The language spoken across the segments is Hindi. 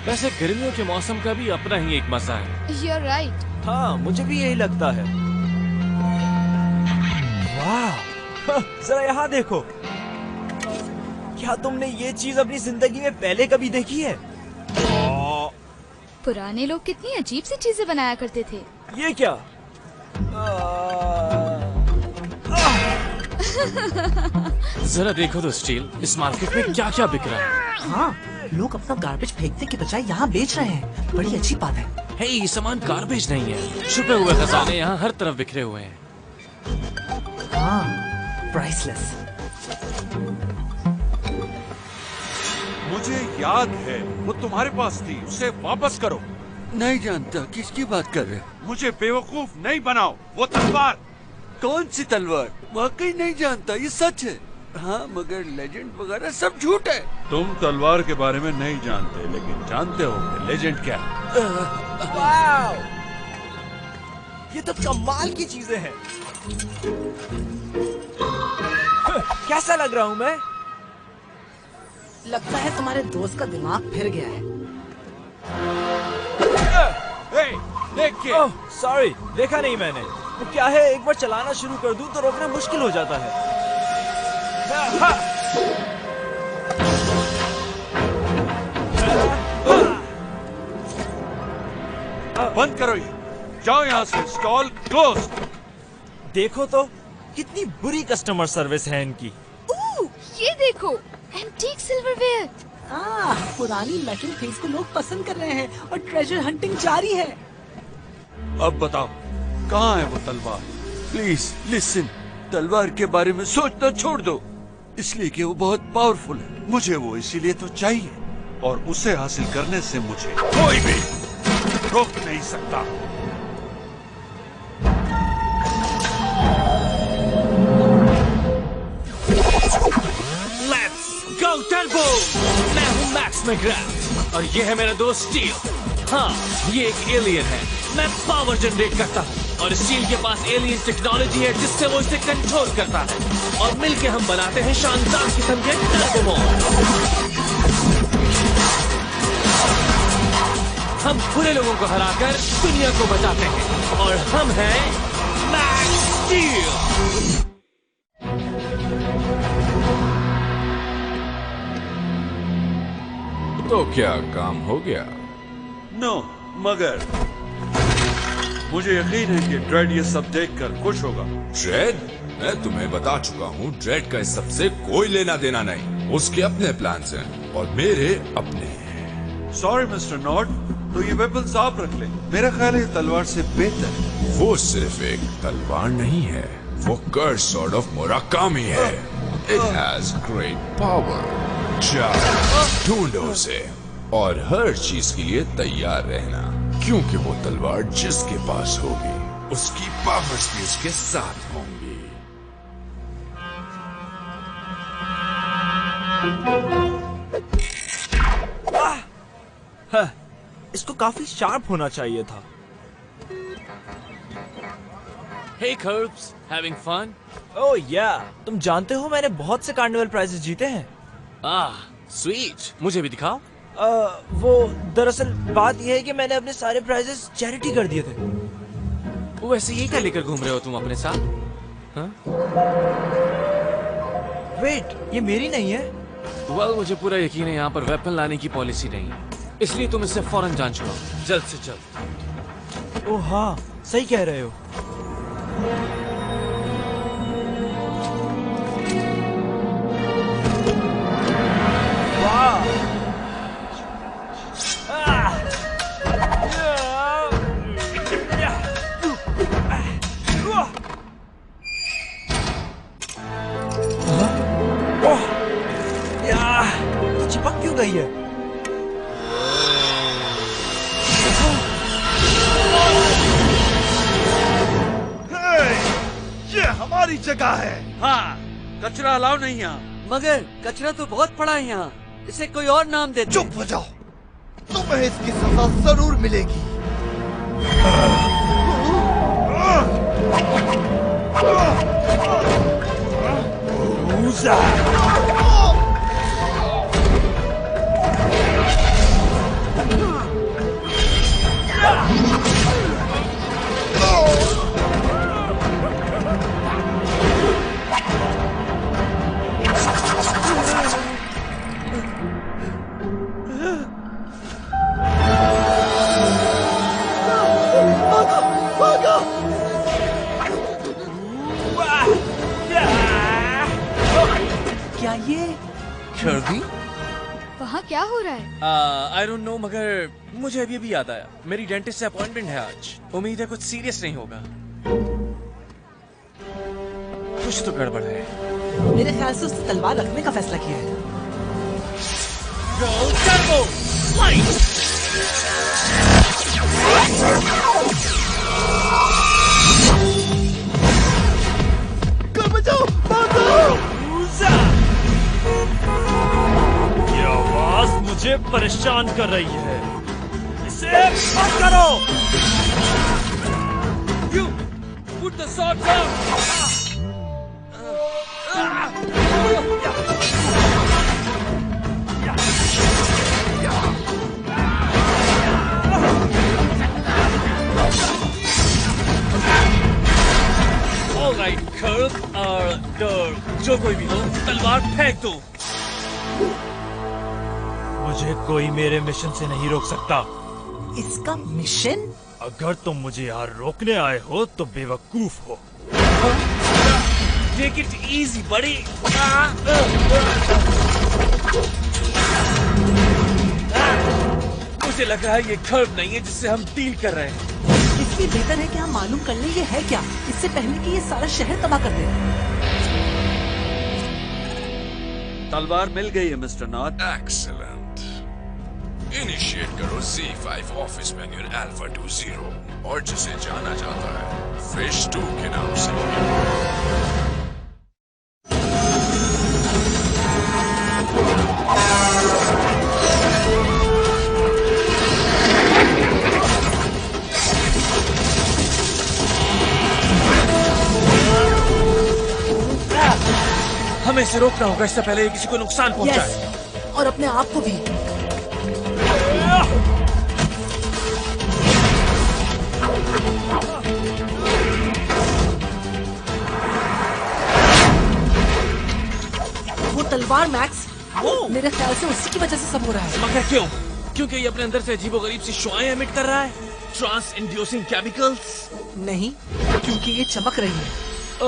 वैसे गर्मियों के मौसम का भी अपना ही एक मजा है। You're right. हाँ, मुझे भी यही लगता है। वाह, जरा यहाँ देखो। क्या तुमने ये चीज अपनी जिंदगी में पहले कभी देखी है? पुराने लोग कितनी अजीब सी चीजें बनाया करते थे। ये क्या? जरा देखो तो स्टील, इस मार्केट में क्या क्या बिक रहा है। हाँ, लोग अपना गार्बेज फेंकने के बजाय यहाँ बेच रहे हैं। बड़ी अच्छी बात है। हे, ये सामान गार्बेज नहीं है, छुपे हुए खजाने यहाँ हर तरफ बिखरे हुए हैं। हाँ, प्राइसलेस। मुझे याद है वो तुम्हारे पास थी, उसे वापस करो। नहीं जानता किसकी बात कर रहे हो। मुझे बेवकूफ नहीं बनाओ। वो तलवार। कौन सी तलवार? वाकई नहीं जानता, ये सच है। हाँ, मगर लेजेंड वगैरह सब झूठ है। तुम तलवार के बारे में नहीं जानते, लेकिन जानते हो कि लेजेंड क्या है। वाव! ये तो कमाल की चीजें हैं। कैसा लग रहा हूँ मैं? लगता है तुम्हारे दोस्त का दिमाग फिर गया है। देखिए। ओह, सॉरी, देखा नहीं मैंने। वो क्या है, एक बार चलाना शुरू कर दूं तो रोकना मुश्किल हो जाता है। बंद करो ये। जाओ यहाँ से। Stall close. देखो तो कितनी बुरी कस्टमर सर्विस है इनकी। ये देखो, एंटीक सिल्वरवेयर। पुरानी मेटल थिंग्स को लोग पसंद कर रहे हैं और ट्रेजर हंटिंग जारी है। अब बताओ, कहाँ है वो तलवार? प्लीज लिसन, तलवार के बारे में सोचना छोड़ दो, इसलिए कि वो बहुत पावरफुल है। मुझे वो इसीलिए तो चाहिए, और उसे हासिल करने से मुझे कोई भी रोक नहीं सकता। Let's go turbo. मैं हूँ मैक्स मैकग्राथ और ये है मेरा दोस्त स्टील। हाँ, ये एक एलियन है। मैं पावर जनरेट करता हूँ और स्टील के पास एलियन टेक्नोलॉजी है जिससे वो इसे कंट्रोल करता है, और मिलके हम बनाते हैं शानदार किस्म के टर्बो। हम बुरे लोगों को हराकर दुनिया को बचाते हैं, और हम हैं मैक्स स्टील। तो क्या काम हो गया? नो, मगर मुझे यकीन है कि ड्रेड ये सब देखकर खुश होगा। ड्रेड? मैं तुम्हें बता चुका हूँ, ड्रेड का इस सबसे कोई लेना देना नहीं। उसके अपने प्लान्स हैं और मेरे अपने। सॉरी मिस्टर नॉट, तो ये वेपन्स आप रख ले। मेरा ख्याल है ये तलवार से बेहतर है। वो सिर्फ एक तलवार नहीं है, वो कर्स सॉर्ड ऑफ मुराकामी है। It has great power. ढूंढो उसे और हर चीज के लिए तैयार रहना, क्योंकि वो तलवार जिसके पास होगी उसकी पावर्स भी उसके साथ होंगी। इसको काफी शार्प होना चाहिए था। Hey Curbs, having fun? ओह या, तुम जानते हो मैंने बहुत से कार्निवल प्राइजेस जीते हैं। स्वीट। मुझे भी दिखाओ। वो दरअसल बात यह है कि मैंने अपने सारे प्राइजेस चैरिटी कर दिए थे। वैसे ये क्या लेकर घूम रहे हो तुम अपने साथ? हाँ? वेट, ये मेरी नहीं है। मुझे पूरा यकीन है यहाँ पर वेपन लाने की पॉलिसी नहीं है, इसलिए तुम इससे फौरन जान छुड़ाओ, जल्द से जल्द। ओह हाँ, सही कह रहे हो। चिपक क्यों गई है? ये हमारी जगह है। हाँ, कचरा अलाउ नहीं यहाँ। मगर कचरा तो बहुत पड़ा है यहाँ, इसे कोई और नाम देते। चुप हो जाओ, तुम्हें इसकी सजा जरूर मिलेगी। ये कर्बी? वहाँ क्या हो रहा है? आई डोंट नो, मगर मुझे अभी अभी याद आया, मेरी डेंटिस्ट से अपॉइंटमेंट है आज। उम्मीद है कुछ सीरियस नहीं होगा। कुछ तो गड़बड़ है। मेरे ख्याल से उसने तलवार रखने का फैसला किया है। Go Turbo! Fight! ये आवाज मुझे परेशान कर रही है। इसे बंद करो। You put the sword down! Alright, कर्ब और डर्ब, जो कोई भी हो, तलवार फेंक दो। मुझे कोई मेरे मिशन से नहीं रोक सकता। इसका मिशन? अगर तुम मुझे यहाँ रोकने आए हो तो बेवकूफ हो। Take it easy, buddy. मुझे लग रहा है ये कर्ब नहीं है जिससे हम डील कर रहे हैं। इसलिए बेहतर है कि हम मालूम कर लें ये है क्या, इससे पहले कि ये सारा शहर तबाह कर दे। तलवार मिल गई है मिस्टर नॉट। एक्सीलेंट। इनिशिएट करो C5 ऑफिस मैन्यूअल अल्फा 20 और जिसे जाना जाता है फिश 2 के नाम से। हमें इसे रोकना होगा इससे पहले ये किसी को नुकसान पहुंचाए। yes, और अपने आप को भी। वो तलवार मैक्स, मेरे ख्याल से उसी की वजह से सब हो रहा है। मगर क्यों? क्योंकि ये अपने अंदर से अजीबोगरीब सी शुआएं एमिट कर रहा है, ट्रांस इंड्यूसिंग केमिकल्स। नहीं, क्योंकि ये चमक रही है।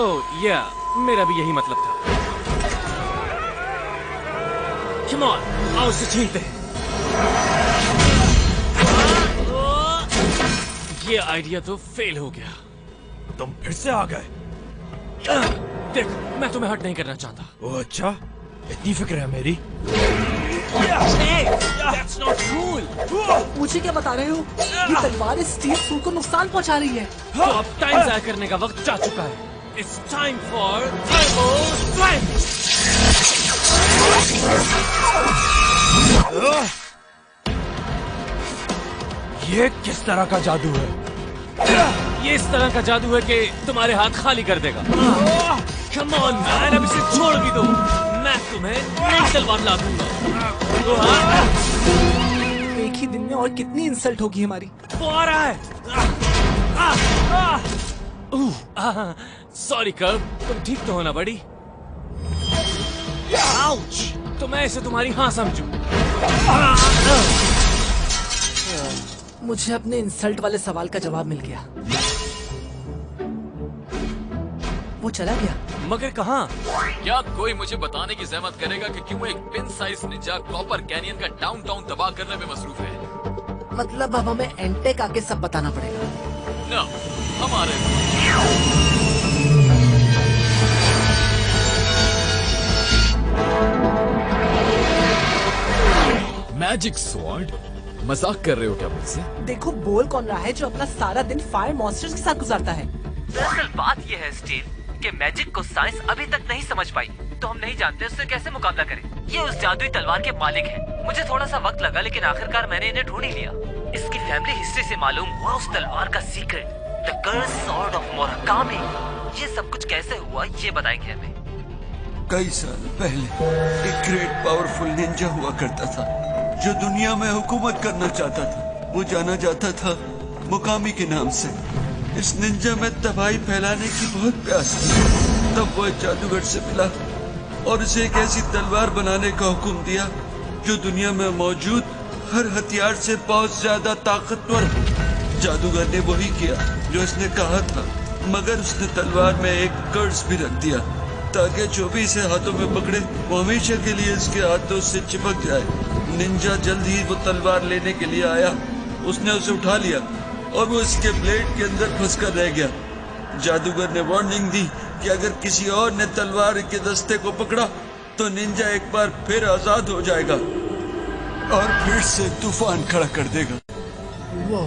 ओह या, मेरा भी यही मतलब था। Come on, आओ इसे छीनते हैं। ये आइडिया तो फेल हो गया। तुम फिर से आ गए। देख, मैं तुम्हें हट नहीं करना चाहता। ओह अच्छा, इतनी फिक्र है मेरी। Hey, that's not cool. मुझे क्या बता रहे हो? ये तलवार इस स्टील सूट को नुकसान पहुंचा रही है। तो अब टाइम जाया करने का वक्त जा चुका है। It's time for Turbo Strike. ये किस तरह का जादू है? ये इस तरह का जादू है कि तुम्हारे हाथ खाली कर देगा। Come on man, अब इसे छोड़ भी दो। मैं तुम्हें नई तलवार ला दूंगा। एक ही दिन में और कितनी इंसल्ट होगी हमारी। वो आ रहा है। सॉरी कर्ब, तुम ठीक तो हो ना बड़ी? आउच! तो मैं इसे तुम्हारी हाँ समझूं। मुझे अपने इंसल्ट वाले सवाल का जवाब मिल गया। वो चला गया। मगर कहाँ? क्या कोई मुझे बताने की जहमत करेगा कि क्यों एक pin size Ninja copper canyon का डाउनटाउन तबाह करने में मसरूफ है? मतलब अब हमें एंटेक आके सब बताना पड़ेगा। न, हमारे मैजिक स्वॉर्ड? मजाक कर रहे हो क्या मुझसे? देखो बोल कौन रहा है जो अपना सारा दिन फायर मॉन्स्टर्स के साथ गुजारता है। दरअसल बात यह है स्टील कि मैजिक को साइंस अभी तक नहीं समझ पाई, तो हम नहीं जानते उससे कैसे मुकाबला करें। ये उस जादुई तलवार के मालिक हैं। मुझे थोड़ा सा वक्त लगा लेकिन आखिरकार मैंने इन्हें ढूंढ ही लिया। इसकी फैमिली हिस्ट्री से मालूम हुआ उस तलवार का secret, the curse sword of Murakami. ये सब कुछ कैसे हुआ ये बताएंगे हमें। कई साल पहले एक ग्रेट पावरफुल निंजा हुआ करता था जो दुनिया में हुकूमत करना चाहता था। वो जाना जाता था मुकामी के नाम से। इस निंजा में तबाही फैलाने की बहुत प्यास थी। तब वो एक जादूगर से मिला और उसे एक ऐसी तलवार बनाने का हुक्म दिया जो दुनिया में मौजूद हर हथियार से बहुत ज्यादा ताकतवर हो। जादूगर ने वही किया जो उसने कहा था, मगर उसने तलवार में एक कर्ज भी रख दिया। ताकि जो भी इसे हाथों में पकड़े वो हमेशा के लिए इसके हाथों से चिपक जाए। निंजा जल्द ही वो तलवार लेने के लिए आया। उसने उसे उठा लिया और वो इसके ब्लेड के अंदर फंसकर रह गया। जादूगर ने वार्निंग दी कि अगर किसी और ने तलवार के दस्ते को पकड़ा तो निंजा एक बार फिर आजाद हो जाएगा और फिर से तूफान खड़ा कर देगा। वो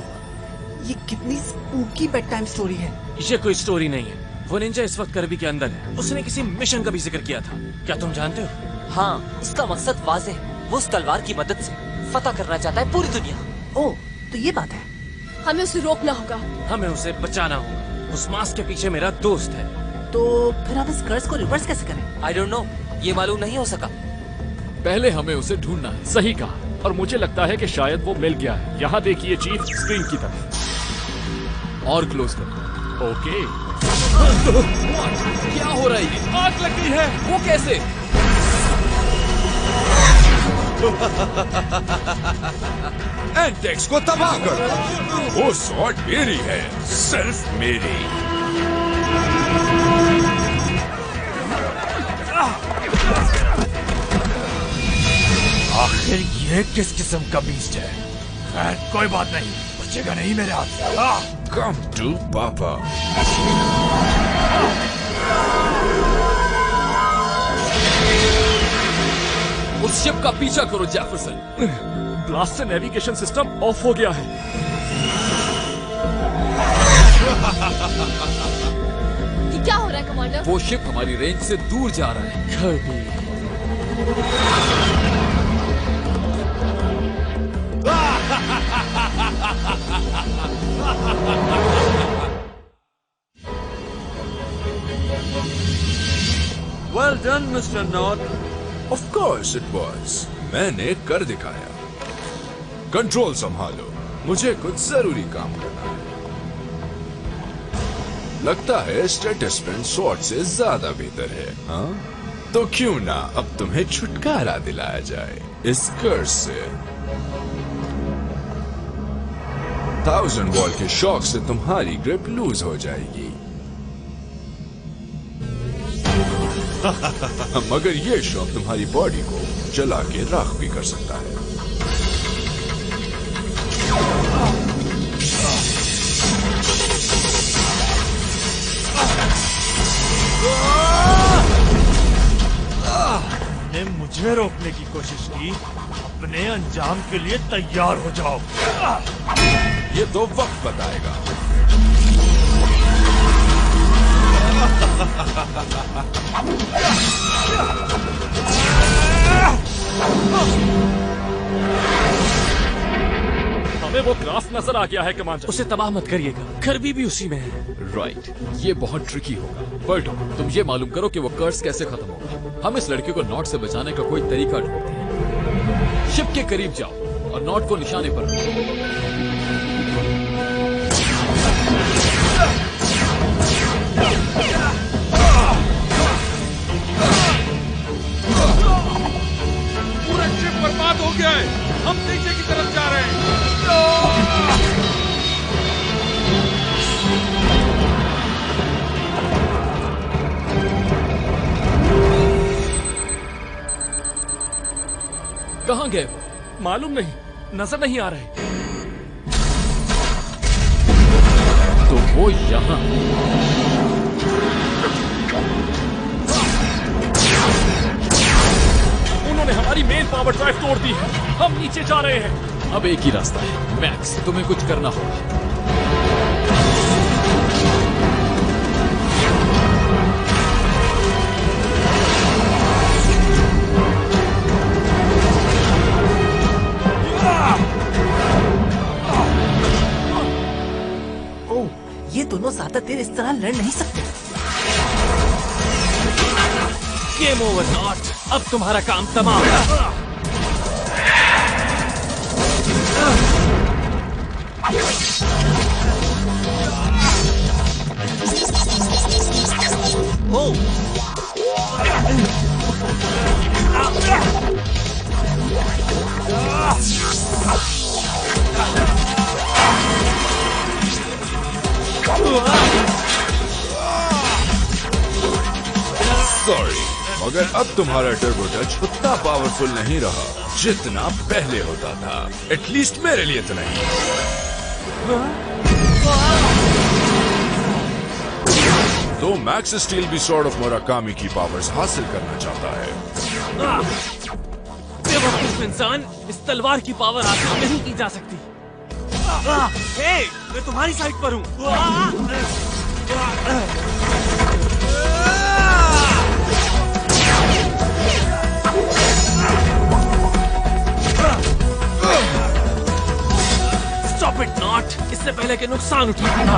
ये कितनी स्पूकी बेड टाइम स्टोरी है। ये कोई स्टोरी नहीं है। वो निंजा इस वक्त करबी के अंदर है। उसने किसी मिशन का भी जिक्र किया था। क्या तुम जानते हो? हाँ, उसका मकसद वाज़ेह है। वो उस तलवार की मदद से फतह करना चाहता है पूरी दुनिया। ओह, तो ये बात है। हमें उसे रोकना होगा। हमें उसे बचाना होगा। उस मास्क के पीछे मेरा दोस्त है। तो फिर हम इस कर्ज को रिवर्स कैसे करें? आई डोंट नो, ये मालूम नहीं हो सका। पहले हमें उसे ढूंढना है। सही कहा। और मुझे लगता है कि शायद वो मिल गया है। यहाँ देखिए चीफ, स्क्रीन की तरफ और क्लोज करो। ओके। क्या हो रहा है ये? आग लगी है। वो कैसे? एंटेक्स को तबाह कर। वो सॉर्ड मेरी है, सिर्फ मेरी। आखिर ये किस किस्म का बीस्ट है? खैर कोई बात नहीं, बचेगा नहीं मेरे हाथ से। Come to Papa. उस शिप का पीछा करो जेफरसन। ब्लास्ट से नेविगेशन सिस्टम ऑफ हो गया है। ये क्या हो रहा है कमांडर? वो शिप हमारी रेंज से दूर जा रहा है। करबी। Well done, Mr. Nod. Of course it was. मैंने कर दिखाया। कंट्रोल संभालो, मुझे कुछ जरूरी काम करना है। लगता है स्टेटस पेन स्वॉर्ड से ज्यादा बेहतर है, हाँ? तो क्यों ना अब तुम्हें छुटकारा दिलाया जाए इस कर्ज से। 1000 वॉल्ट के शॉक से तुम्हारी ग्रिप लूज हो जाएगी। मगर ये शॉक तुम्हारी बॉडी को जला के राख भी कर सकता है। ने मुझे रोकने की कोशिश की, अपने अंजाम के लिए तैयार हो जाओ। ये तो वक्त बताएगा। हमें वो क्राफ्ट नजर आ गया है कमांडर। उसे तबाह मत करिएगा, करबी भी उसी में है। राइट, ये बहुत ट्रिकी होगा। बर्टो, तुम ये मालूम करो कि वो कर्ज कैसे खत्म होगा। हम इस लड़के को नॉट से बचाने का कोई तरीका ढूंढते हैं। शिप के करीब जाओ और नॉट को निशाने पर रखो। पूरा शिप बर्बाद हो गया है। हम नीचे की तरफ जा रहे हैं। कहाँ गए वो? मालूम नहीं, नजर नहीं आ रहे। तो वो यहाँ। उन्होंने हमारी मेन पावर ड्राइव तोड़ दी है। हम नीचे जा रहे हैं। अब एक ही रास्ता है मैक्स, तुम्हें कुछ करना होगा। ये दोनों ज्यादा देर इस तरह लड़ नहीं सकते। गेम ओवर नॉट, अब तुम्हारा काम तमाम। अब तुम्हारा टर्बो टच उतना पावरफुल नहीं रहा जितना पहले होता था। एटलीस्ट मेरे लिए तो नहीं। तो मैक्स स्टील भी सॉर्ड ऑफ मुराकामी की पावर्स हासिल करना चाहता है। बेवकूफ इंसान, इस तलवार की पावर हासिल नहीं की जा सकती। हे, मैं तुम्हारी साइड पर हूँ। Stop it, Not! इससे पहले के नुकसान उठाना।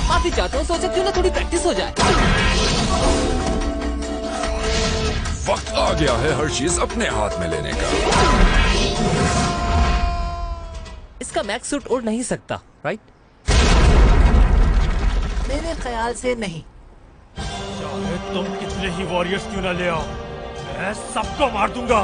माफी चाहता हूँ, सोचा क्यों ना थोड़ी प्रैक्टिस हो जाए। वक्त आ गया है हर चीज अपने हाथ में लेने का। इसका मैक्स सूट उड़ नहीं सकता, राइट? मेरे ख्याल से नहीं। चाहे तुम कितने ही वॉरियर्स क्यों ना ले आओ, मैं सबको मार दूंगा।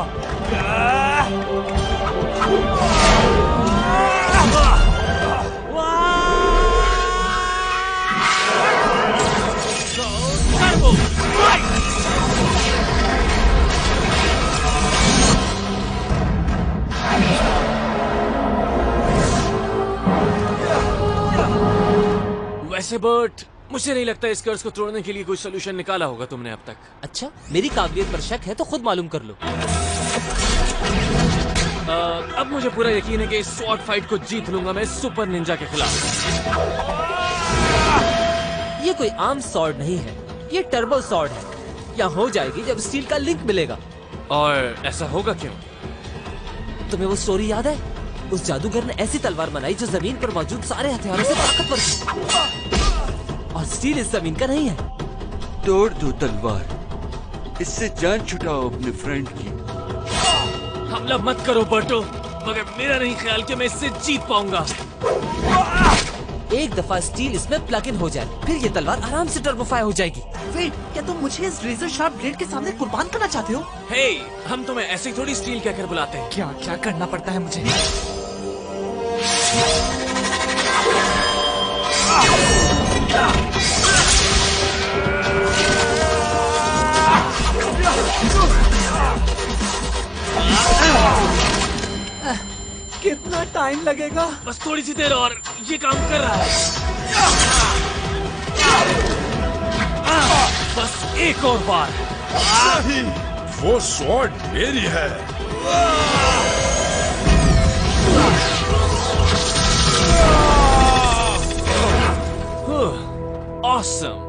वैसे बट मुझे नहीं लगता इस कर्ज को तोड़ने के लिए कोई सोल्यूशन निकाला होगा तुमने अब तक। अच्छा, मेरी काबिलियत पर शक है तो खुद मालूम कर लो। अब मुझे पूरा यकीन है कि इस स्वॉर्ड फाइट को जीत लूंगा मैं सुपर निंजा के खिलाफ। ये कोई आम सॉर्ड नहीं है, ये टर्बो सॉर्ड है। यहाँ हो जाएगी जब स्टील का लिंक मिलेगा। और ऐसा होगा क्यों? तुम्हें वो स्टोरी याद है? उस जादूगर ने ऐसी तलवार बनाई जो जमीन पर मौजूद सारे हथियारों से ताकतवर थी। और स्टील इस जमीन का नहीं है। तोड़ दो तलवार, इससे जान छुटाओ अपने फ्रेंड की। हमला मत करो बर्टो, मगर मेरा नहीं ख्याल कि मैं इससे जीत पाऊंगा। एक दफा स्टील इसमें प्लग इन हो जाए, फिर ये तलवार आराम से टर्बोफाई हो जाएगी। वेट, क्या तुम मुझे इस रेजर शार्प ब्लेड के सामने कुर्बान करना चाहते हो? हे, हम तुम्हें ऐसे ही थोड़ी स्टील कहकर बुलाते हैं। क्या क्या करना पड़ता है मुझे? कितना टाइम लगेगा? बस थोड़ी सी देर और, ये काम कर रहा है। बस एक और बार। वो स्वॉर्ड मेरी है। Awesome.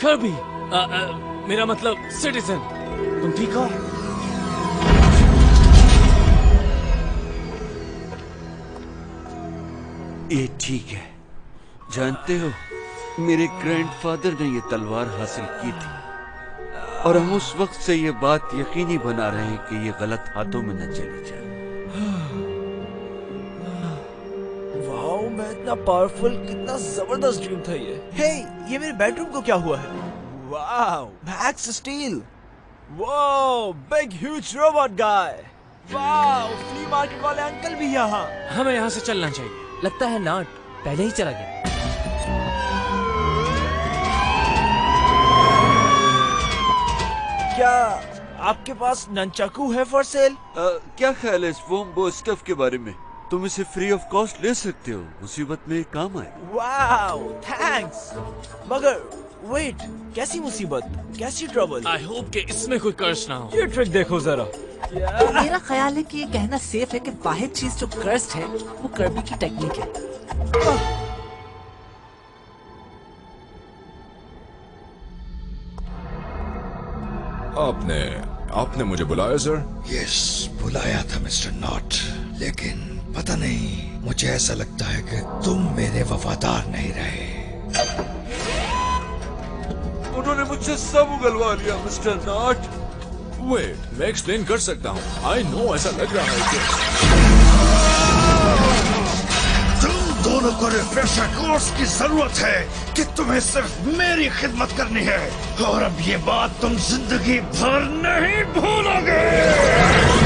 कर्बी, मेरा मतलब सिटीजन, तुम ठीक हो? ये ठीक है। जानते हो, मेरे ग्रैंडफादर ने ये तलवार हासिल की थी और हम उस वक्त से ये बात यकीनी बना रहे हैं कि ये गलत हाथों में न चली जाए। वाओ, मैं इतना पावरफुल, कितना जबरदस्त ड्रीम था ये। हे, ये मेरे बेडरूम को क्या हुआ है? Wow, Max Steel. Wow, big huge robot guy. Wow, flea market वाले अंकल भी यहाँ। हमें यहाँ से चलना चाहिए। लगता है नॉट पहले ही चला गया। क्या आपके पास ननचाकू है फॉर सेल? क्या ख्याल है इस वोम्बो स्टफ के बारे में? तुम इसे फ्री ऑफ कॉस्ट ले सकते हो, मुसीबत में काम आए। Wow, thanks. मगर वेट, कैसी मुसीबत, कैसी ट्रबल? आई होप कि इसमें कोई कर्ज ना हो। ये ट्रिक देखो जरा। मेरा ख्याल है कि ये कहना सेफ है कि वाहिद चीज जो कर्स्ड है वो कर्बी की टेक्निक है। आपने मुझे बुलाया सर? यस, बुलाया था मिस्टर नॉट, लेकिन पता नहीं, मुझे ऐसा लगता है कि तुम मेरे वफादार नहीं रहे। उन्होंने मुझसे सब उगलवा लिया मिस्टर नॉट। वेट, मैं एक्सप्लेन कर सकता हूँ। आई नो, ऐसा लग रहा है कि तुम दोनों दोनों को रिफ्रेशर कोर्स की जरूरत है कि तुम्हें सिर्फ मेरी खिदमत करनी है, और अब ये बात तुम जिंदगी भर नहीं भूलोगे।